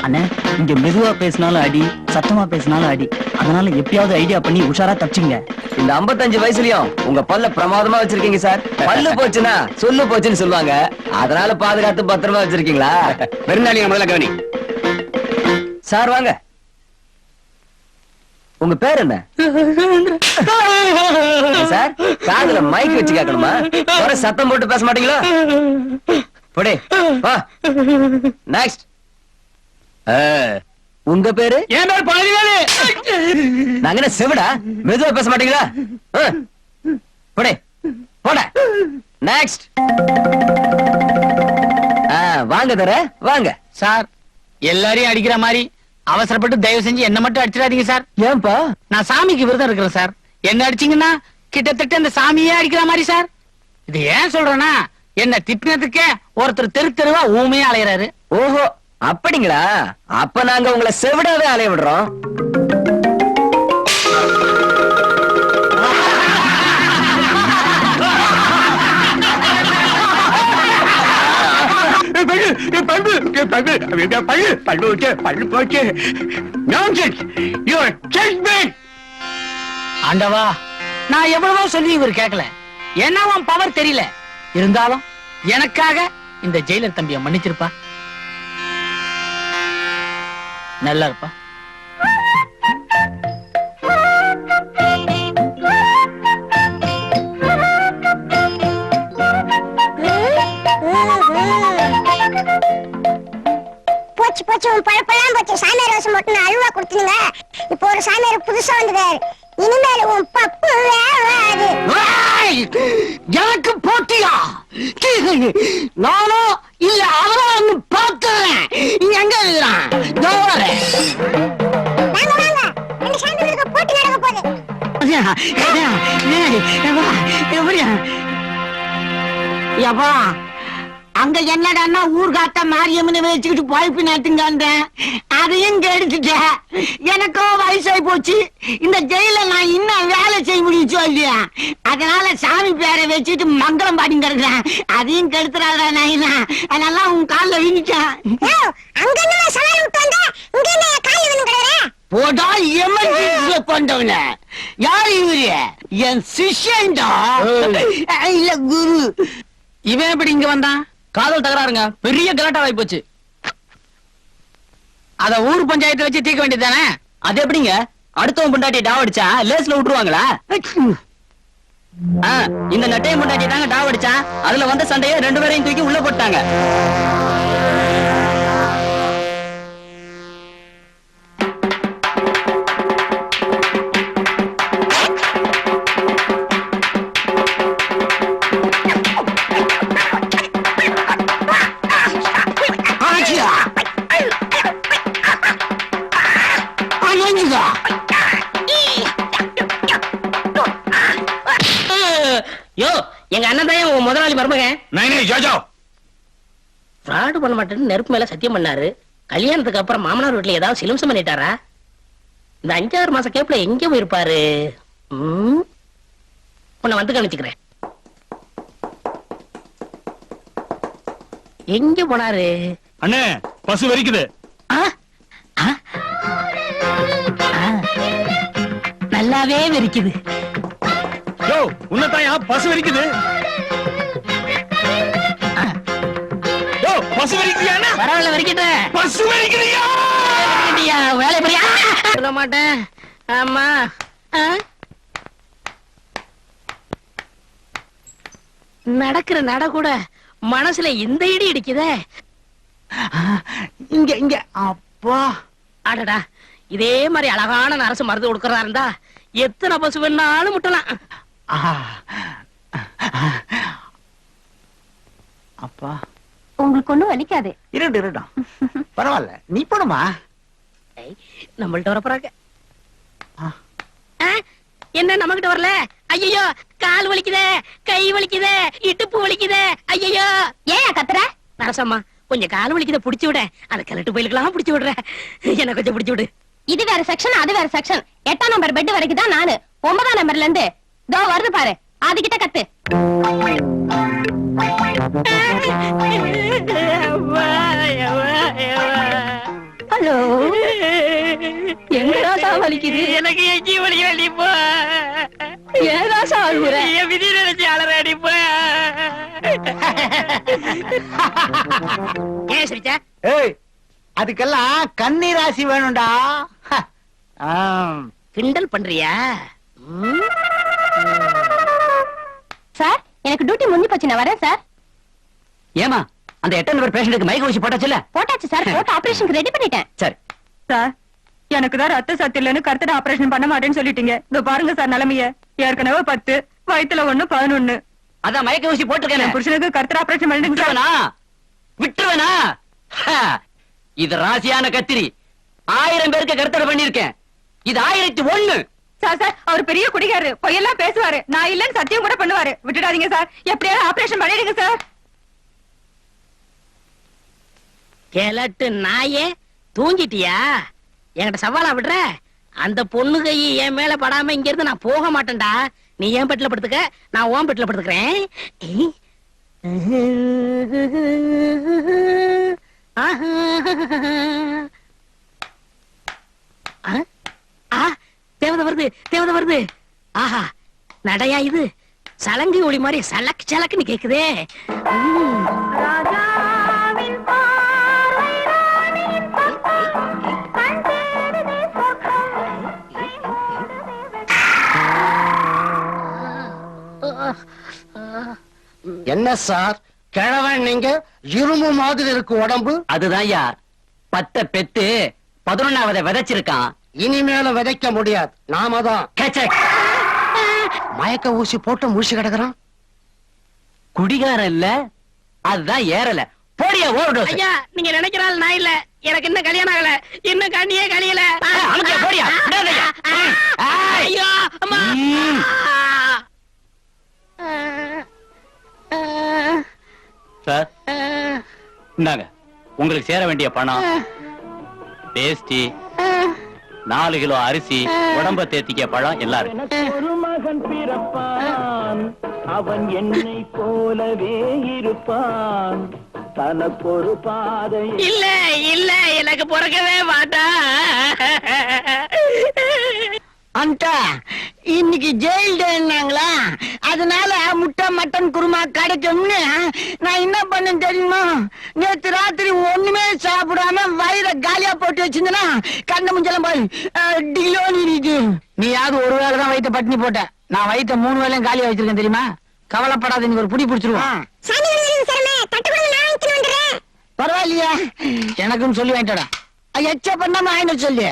அண்ணே, இங்க மெதுவா பேசினாலும் அடி, சத்தமா பேசினாலும் அடி. அதனால எப்படியாவது ஐடியா பண்ணி உஷாரா தப்பிச்சுங்க. இந்த 55 வயசுலயும் உங்க பல்ல பிரமாதமா வச்சிருக்கீங்க சார். பல்லு போச்சுன்னா சொல்லு போச்சுன்னு சொல்லுவாங்க. அதனால பாதுகாத்து பத்திரமா வச்சிருக்கீங்களா? பெருநாளிங்க முதல்ல கவனி. சார் வாங்க. உங்க பேர் என்ன சார்? காதுல மைக் வச்சு கேட்கணுமா? ஒரு சத்தம் போட்டு பேச மாட்டீங்களா? போடே வா. நெக்ஸ்ட். உங்க பேரு? என் பேர் பழனிவேலு. நாங்க என்ன செவிடா? மெதுவா பேச மாட்டீங்களா? போடே போட. நெக்ஸ்ட். வாங்க தர வாங்க. சார் எல்லாரையும் அடிக்கிற மாதிரி அவசரப்பட்டு தயவு செஞ்சு என்ன மட்டும் அடிச்சிடாதீங்க சார். ஏன்பா? நான் சாமிக்கு விரதம் இருக்கிறேன் சார். என்ன அடிச்சீங்கன்னா கிட்டத்தட்ட இந்த சாமியே அடிக்கிற மாதிரி சார். இது ஏன் சொல்றேன்னா என்ன திட்டினதுக்கே ஒருத்தர் தெரு தெருவா ஊமையா அலையறாரு. ஓஹோ அப்படிங்களா? அப்ப நாங்க உங்களை செவிடாவே அலைய விடுறோம். ஆண்டவா, நான் எவ்வளவோ சொல்லி இவர் கேட்கல. என்ன அவன் பவர் தெரியல. இருந்தாலும் எனக்காக இந்த ஜெயிலர் தம்பியை மன்னிச்சிருப்பா. நல்லா இருப்பா. போச்சு போச்சு, உன் பழப்பெல்லாம் போச்சு. சாமியார் ரோசம் மட்டும் அல்வா கொடுத்துனுங்க. இப்போ ஒரு சாமியார் புதுசா வந்துட்டாரு. இனிமேல் உன் பப்பு வேறாது. எனக்கு போட்டியா? நானும் இல்ல அவனும் பார்த்துறேன். இங்க எங்க இருக்கிறான்? வாங்க வாங்க, ரெண்டு சாமியாருக்கு போட்டி நடக்க போகுது. எப்படியா அங்க என்னடான்னா ஊர்காத்த மாரியம்மனை வச்சுக்கிட்டு பழப்பு நடத்துங்க. அதையும் கெடுத்துட்ட. எனக்கும் வயசாகி போச்சு. இந்த ஜெயில நான் இன்னும் வேலை செய்ய முடியுச்சோ இல்லையா? அதனால சாமி பேரை வச்சுட்டு மங்களம் பாடி கிடக்குறேன். அதையும் கெடுத்துறாடா நாயினா. அதனால உன் காலில் விழுந்துட்டேன். போடா எமர்ஜென்சில பண்றவன. யார் இவரு? என் சிஷ்யன்டா. இல்ல குரு. இவன் எப்படி இங்க வந்தான்? காதல் தகராறுங்க. பெரிய கலாட்டாவாய் போச்சு. அத ஊர் பஞ்சாயத்தை வச்சு தீர்க்க வேண்டியதானே? அது எப்படிங்க? அடுத்தவன் பொண்டாட்டி டாவடிச்சா லேஸ்ல விட்டுருவாங்களா? இந்த நட்டையும் பொண்டாட்டி தாங்க டாவடிச்சா. அதுல வந்த சண்டையை 2 பேரையும் தூக்கி உள்ள போட்டாங்க. யோ, எங்க அண்ணன் தான் உன் முதலாளி மருமகன். ஃப்ராட் பண்ண மாட்டேன்னு நெருப்பு மேல சத்தியம் பண்ணாரு. கல்யாணத்துக்கு அப்புறம் மாமனார் வீட்டுல ஏதாவது சிலும்சம் பண்ணிட்டாரா? இந்த 5-6 மாச கேப்ல எங்க போயிருப்பாரு? உன்னை வந்து கவனிச்சுக்கிறேன். எங்க போனாரு? அண்ணே, பசு வரிக்குது. நல்லாவே வெறிக்குது. யோ, உன்னதாயா பசு வரிக்குது. யோ, பசு வரிக்கிறியா? பரவாயில்ல, வெறிக்கிட்டேன். பசு வரிக்கிறியா? வேலை பெரியா சொல்ல மாட்டேன். ஆமா, நடக்கிற நட கூட மனசுல இந்த இடி இடிக்குதே. இங்க இங்க. அப்பா, அடடா, இதே மாதிரி அழகான அரசு மருந்து கொடுக்கறதா இருந்தா எத்தனை பசு வேணாலும் முட்டலாம். அப்பா, உங்களுக்கு ஒண்ணும் வலிக்காது. இருடா, பரவாயில்ல, நீ போடுமா. நம்மள்ட்ட வர போறாங்க. என்ன நம்ம கிட்ட வரல? ஐயோ, கால் வலிக்குதே, கை வலிக்குதே, இடுப்பு வலிக்குதே. ஐயோ, ஏன் கத்துற? நரசம்மா, கொஞ்சம் கால் வலிக்குத புடிச்சு விட. அதை கிளட்டு போயிலுக்கெல்லாம் புடிச்சு விடுற. என்ன கொஞ்சம் புடிச்சு விடு. இது வேற செக்ஷன், அது வேற செக்ஷன். 8ஆம் நம்பர் பெட் வரைக்கும் தான் நானு. 9ஆம் நம்பர்ல இருந்து தோ வருது பாரு, அதுகிட்ட கத்து. ஹலோ எங்கடா சாவலிக்குது எனக்கு எங்கி வலிக்க அடிப்பா ஏதா சாவுற என் விதி நினைச்சு அலற அடிப்பா ஏன் சிரிச்சா ஏய் அதுக்கெல்லாம் கன்னி ராசி வேணும்டா கிண்டல் பண்றியா சார் எனக்கு டியூட்டி முடிஞ்சு போச்சு நான் வரேன் சார் ஏமா அந்த 8 நம்பர் பேஷண்ட்டுக்கு மயக்க ஊசி போட்டாச்சுல்ல? போட்டாச்சு சார் போட்டு ஆபரேஷனுக்கு ரெடி பண்ணிட்டேன் சரி. சார் எனக்கு தான் ரத்த சத்து இல்லன்னு கருத்தட ஆபரேஷன் பண்ண மாட்டேன்னு சொல்லிட்டீங்க. இதோ பாருங்க சார் நிலைமைய. ஏற்கனவே 10 வயித்துல 1 11. அதான் மயக்க ஊசி போட்டுருக்கேன். என் புருஷனுக்கு கருத்தட ஆபரேஷன் பண்ணிடுங்க சார். விட்டுருவேனா? இது ராசியான கத்திரி. 1000 பேருக்கு கருத்தடை பண்ணிருக்கேன். இது 1001. சார் சார் அவர் பெரிய குடிகாரரு. பொய்யெல்லாம் பேசுவாரு. நான் இல்லன்னு சத்தியம் கூட பண்ணுவாரு. விட்டுடாதீங்க சார். எப்படியாவது ஆபரேஷன் பண்ணிடுங்க சார். கிழட்டு நாயே தூங்கிட்டியா? என்கிட்ட சவாலா விடுற? அந்த பொண்ணு கை என் மேல படாம இங்க இருந்து நான் போக மாட்டேன்டா. நீ ஏன் பெட்ல படுத்துக்க, நான் உன் பெட்ல படுத்துக்கிறேன். தேவதை வருது, தேவதை வருது. ஆஹா, நடையா இது? சலங்கை ஒளி மாதிரி சலக்கு சலக்குன்னு கேக்குதே. என்ன சார் கிழவன் நீங்க இரும்பு மாதிரி இருக்கு உடம்பு? அதுதான் யார் 10 பெத்து 11வது விதைச்சிருக்கான். இனிமேல விதைக்க முடியாது. நாம தான் மயக்க ஊசி போட்டு முழிச்சு கிடக்குறான். குடிகாரம் இல்ல, அதுதான் ஏறல. போடியா ஓவர்டோஸ். ஐயா, நீங்க நினைக்கிறாள் நான் இல்ல. எனக்கு இன்னும் கல்யாணம் ஆகல. இன்னும் கண்ணியே கழியல. அமுக்கியா, போடியா, விடாதய்யா. ஏய். ஐயோ அம்மா. சார் இந்தாங்க உங்களுக்கு சேர வேண்டிய பணம், பேஸ்டி, 4 கிலோ அரிசி, உடம்ப தேத்திக்க பழம் எல்லாம் இருக்கு. ஒரு மகன் பிறப்பான், அவன் என்னை போலவே இருப்பான், தனக்கு ஒரு பாதை. இல்ல இல்ல, எனக்கு பிறக்கவே மாட்டா. அந்த இன்னைக்கு ஜெயில் டேன்னாங்களா, அதனால முட்டை மட்டன் குருமா கிடைக்கும்னு நான் என்ன பண்ணேன் தெரியுமா? நேத்து ராத்திரி ஒண்ணுமே சாப்பிடாம வயிற காலியா போட்டு வச்சிருந்தேன்னா கண்ண முஞ்செல்லாம் போய் டிலோன்னு இருக்கு. நீ யாவது ஒரு வேளை தான் வயிற்ற பட்டினி போட்ட. நான் வயிற்ற 3 வேளையும் காலியா வச்சிருக்கேன் தெரியுமா? கவலைப்படாத, நீங்க ஒரு புடி பிடிச்சிருவான். பரவாயில்லையா, எனக்கும் சொல்லி வாங்கிட்டடா. எச்ச பண்ணாம ஆயின சொல்லு.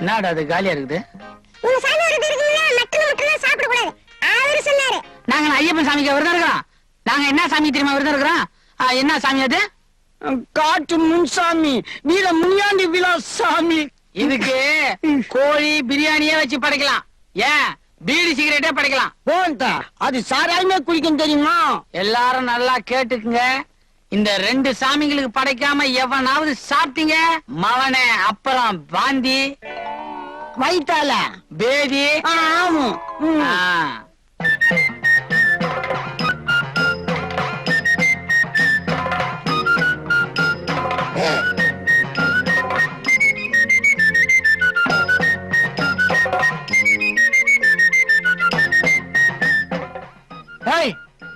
என்னடா அது காலியா இருக்குது? நாங்க ஐயப்பன் சாமிக்கு விரதம் இருக்கிறோம். நாங்க என்ன சாமி தெரியுமா விரதம் இருக்கிறோம்? என்ன சாமி அது? காட்டு முன்சாமி, வீர முனியாண்டி விலாஸ் சாமி. இதுக்கு கோழி பிரியாணியே வச்சு படைக்கலாம். ஏன் பீடி சிகரெட்டே படைக்கலாம். போன்டா, அது சாராயமே குடிக்கும் தெரியுமா? எல்லாரும் நல்லா கேட்டுக்குங்க. இந்த 2 சாமிங்களுக்கு படைக்காம எவனாவது சாப்பிட்டீங்க மவனே, அப்புறம் வாந்தி வயித்தால பேதி. ஆமா.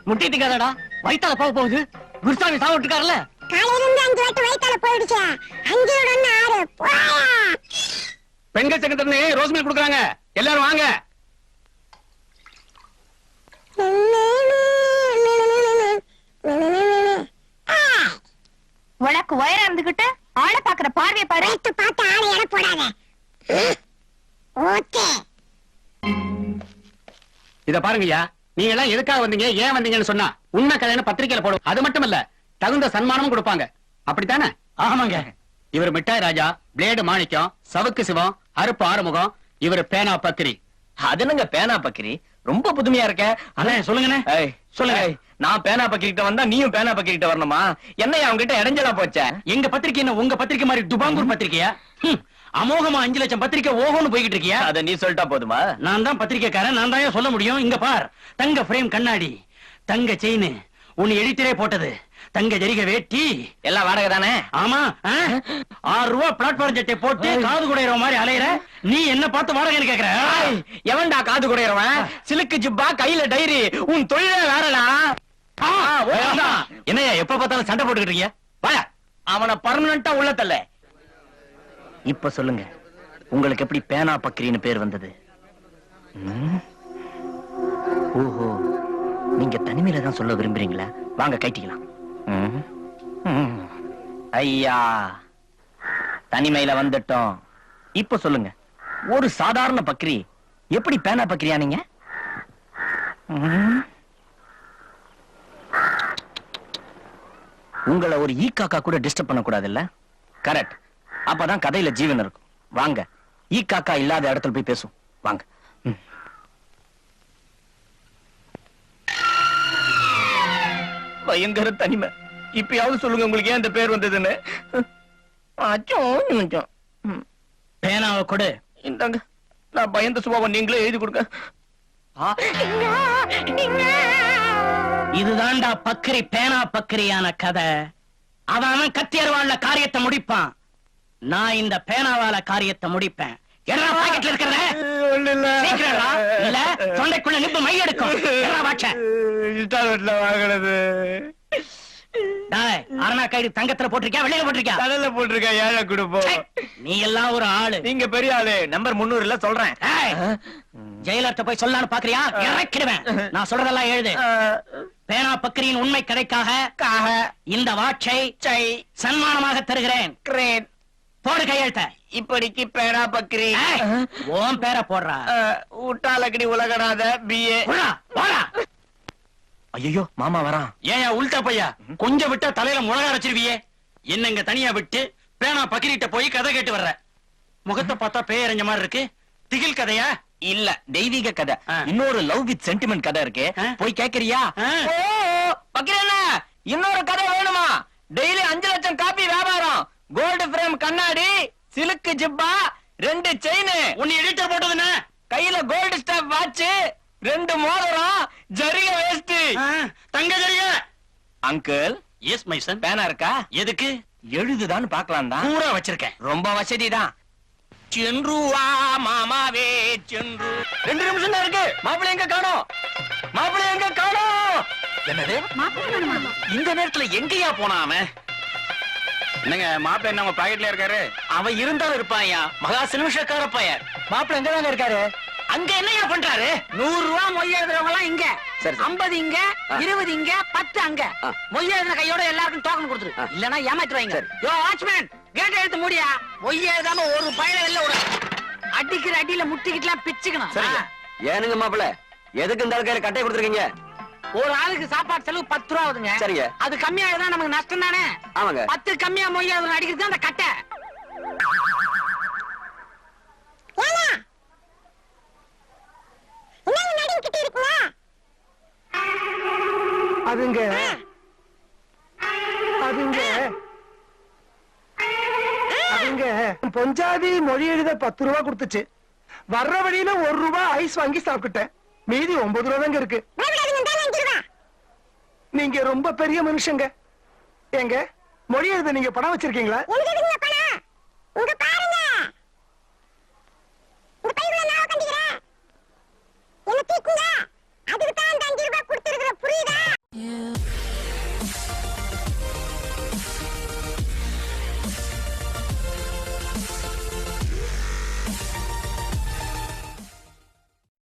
முட்டிட்டுக்காதடா, வயித்தால போக போகுது. குருசாமி சாப்பிட்டுக்காரல. காலையில இருந்து 5 வாட்டி வயித்தால போயிடுச்சா? 5 உடனே 6 போயா. பெண்கள் சங்கத்துல ரோஸ் மில்க் கொடுக்குறாங்க, எல்லாரும் வாங்க. உனக்கு உயரம் இருந்துகிட்டு ஆளை பாக்குற பார்வையை பாரு. வயித்து பார்த்து ஆளை எடை போடாத. ஓகே. இத பாருங்கய்யா, நீங்க எல்லாம் எதுக்காக வந்தீங்க, ஏன் வந்தீங்கன்னு சொன்னா உண்மை கதைன்னு பத்திரிக்கையில போடும். அது மட்டும் இல்ல, தகுந்த சன்மானமும் கொடுப்பாங்க. அப்படித்தானே? ஆமாங்க. இவர் மிட்டாய் ராஜா, பிளேடு மாணிக்கம், சவுக்கு சிவம், அருப்பு ஆறுமுகம். இவர் பேனா பக்கிரி. அது என்னங்க பேனா பக்கிரி? ரொம்ப புதுமையா இருக்க. அண்ணே சொல்லுங்கண்ணே. சொல்லுங்க. நான் பேனா பக்கிட்ட வந்தா நீயும் பேனா பக்கிட்ட வரணுமா? என்னையா அவங்கிட்ட இடைஞ்சலா போச்ச? எங்க பத்திரிக்கை என்ன உங்க பத்திரிக்கை மாதிரி துபாங்கூர் பத்திரிக்கையா? அமோகமா 5 லட்சம் பத்திரிக்கை ஓஹோன்னு போய்கிட்டு இருக்கியா? அத நீ சொல்லிட்டா போதுமா? நான் தான் பத்திரிக்கைக்காரன், நான் தான் சொல்ல முடியும். இங்க பார், தங்க பிரேம் கண்ணாடி, தங்க செயின், உன்னை எடிட்டரே போட்டது, தங்க ஜரிகை வேட்டி எல்லாம் வாடகை தானே? ஆமா. 6 ரூபா பிளாட்ஃபார்ம் சட்டை போட்டு காது குடையிற மாதிரி அலையிற நீ என்ன பார்த்து வாடகைன்னு கேக்குற? எவன்டா காது குடையறவன்? சிலுக்கு ஜிப்பா, கையில டைரி, உன் தொழிலே வேறடா. என்னையா எப்ப பார்த்தாலும் சண்டை போட்டுக்கிட்டு இருக்கீங்க? வாயா. அவனை பர்மனண்டா உள்ள தள்ள. இப்ப சொல்லுங்க, உங்களுக்கு எப்படி பேனா பக்கிரின்னு பேர் வந்தது? ஓஹோ, நீங்க தனிமையில தான் சொல்ல விரும்புறீங்களா? வாங்க கைட்டிக்கலாம். ஐயா, தனிமையில வந்துட்டோம். இப்ப சொல்லுங்க, ஒரு சாதாரண பக்ரி எப்படி பேனா பக்ரியா நீங்க? உங்களை ஒரு ஈ காக்கா கூட டிஸ்டர்ப் பண்ண கூடாது இல்ல? கரெக்ட். அப்பதான் கதையில ஜீவன் இருக்கும். வாங்க, ஈ காக்கா இல்லாத இடத்துல போய் பேசும். வாங்க. பயங்கர தனிமை. இப்பயாவது சொல்லுங்க, உங்களுக்கு ஏன் இந்த பேர் வந்ததுன்னு. பேனாவை கொடு. இந்தாங்க, நான் பயந்த சுபாவம் நீங்களே எழுதி கொடுங்க. இதுதான்டா பக்கிரி, பேனா பக்கிரியான கதை. அவன் கத்தியர்வாள்ல காரியத்தை முடிப்பான், நான் இந்த பேனாவால காரியத்தை முடிப்பேன். என்ன பாக்கெட்ல இருக்கிறத இல்ல தொண்டைக்குள்ள நிப்பு மை எடுக்கும். வாங்கினது அரணா கயிறு தங்கத்துல போட்டிருக்கியா, வெளியில போட்டிருக்கியா? கடல்ல போட்டிருக்கா. ஏழை கொடுப்போம். நீ எல்லாம் ஒரு ஆளு. நீங்க பெரிய ஆளு. நம்பர் 300 சொல்றேன். ஜெயிலர்ட்ட போய் சொல்லலாம்னு பாக்குறியா? இறக்கிடுவேன். நான் சொல்றதெல்லாம் எழுது. பேனா பக்கிரியின் உண்மை கதைக்காக இந்த வாட்சை சன்மானமாக தருகிறேன். போடு கையெழுத்த. இப்படிக்கு பேனா பக்கிரி. ஓம் பேரை போடுறா. உட்டாலக்கடி உலகநாத BA. ஐயோ, மாமா வரான். ஏன் உள்டா பையா, கொஞ்சம் விட்டா தலையில முழகா வச்சிருவியே. என்னங்க தனியா விட்டு பேனா பக்கிரிட்ட போய் கதை கேட்டு வர்ற. முகத்தை பார்த்தா பேயறிஞ்ச மாதிரி இருக்கு. திகில் கதையா? இல்ல, தெய்வீக கதை. இன்னொரு லவ் வித் சென்டிமெண்ட் கதை இருக்கு, போய் கேக்குறியா? பக்கிரண்ணா, இன்னொரு கதை வேணுமா? டெய்லி 5 லட்சம் காப்பி வியாபாரம். கோல்டு பிரேம் கண்ணாடி, சிலுக்கு ஜிப்பா, 2 செயின். உன்னை எடிட்டர் போட்டதுன்னு கையில கோல்டு ஸ்டாப் வாட்ச், 2 மோதிரம், ஜரிகை வேஸ்ட், தங்க ஜரிகை. Uncle, yes my son. பேனா இருக்கா? எதுக்கு? எழுதுதான்னு பாக்கலாம் தான். பூரா வச்சிருக்கேன். ரொம்ப வசதிதான். சென்று வா மாமாவே சென்று. 2 நிமிஷம் தான் இருக்கு. மாப்பிள்ளை எங்க காணோம்? மாப்பிள்ளை எங்க காணோம்? என்னது இந்த நேரத்துல எங்கயா போனா அவன்? என்னங்க மாப்பிள்ளை என்ன உங்க பாக்கெட்ல இருக்காரு? அவன் இருந்தாலும் இருப்பாயா, மகா செல்வஷக்கார பையன். மாப்பிள்ளை எங்க தாங்க இருக்காரு? அங்க என்னையா பண்றாரு? 100 ரூபா மொய் எழுதுறவங்க எல்லாம் இங்க, 50 இங்க, 20 இங்க, 10 அங்க. மொய் எழுதின கையோட எல்லாருக்கும் டோக்கன் கொடுத்துரு, இல்லனா ஏமாத்துவாங்க. யோ வாட்ச்மேன், கேட் எடுத்து மூடியா. மொய் எழுதாம ஒரு பையல வெளில விட. அடிக்கிற அடியில முட்டிக்கிட்டுலாம் பிச்சுக்கணும். ஏனுங்க மாப்பிள்ளை, எதுக்கு இந்த கையில கட்டை கொடுத்துருக்கீங்க? ஒரு ஆளுக்கு சாப்பாடு செலவு 10 ரூபா ஆகுதுங்க. சரிங்க. அது கம்மியா இருந்தா நமக்கு நஷ்டம் தானே. ஆமாங்க. 10 கம்மியா மொய் எழுதுன அடிக்கிறது அந்த கட்டை. அதுங்க பொஞ்சாதி மொழி எழுத 10 ரூபா கொடுத்துச்சு. வர்ற வழியில 1 ரூபா ஐஸ் வாங்கி சாப்பிட்டுட்டேன். மீதி 9 ரூபா தாங்க இருக்கு. நீங்க ரொம்ப பெரிய மனுஷங்க. எங்க மொழி எழுத நீங்க பணம் வச்சிருக்கீங்களா?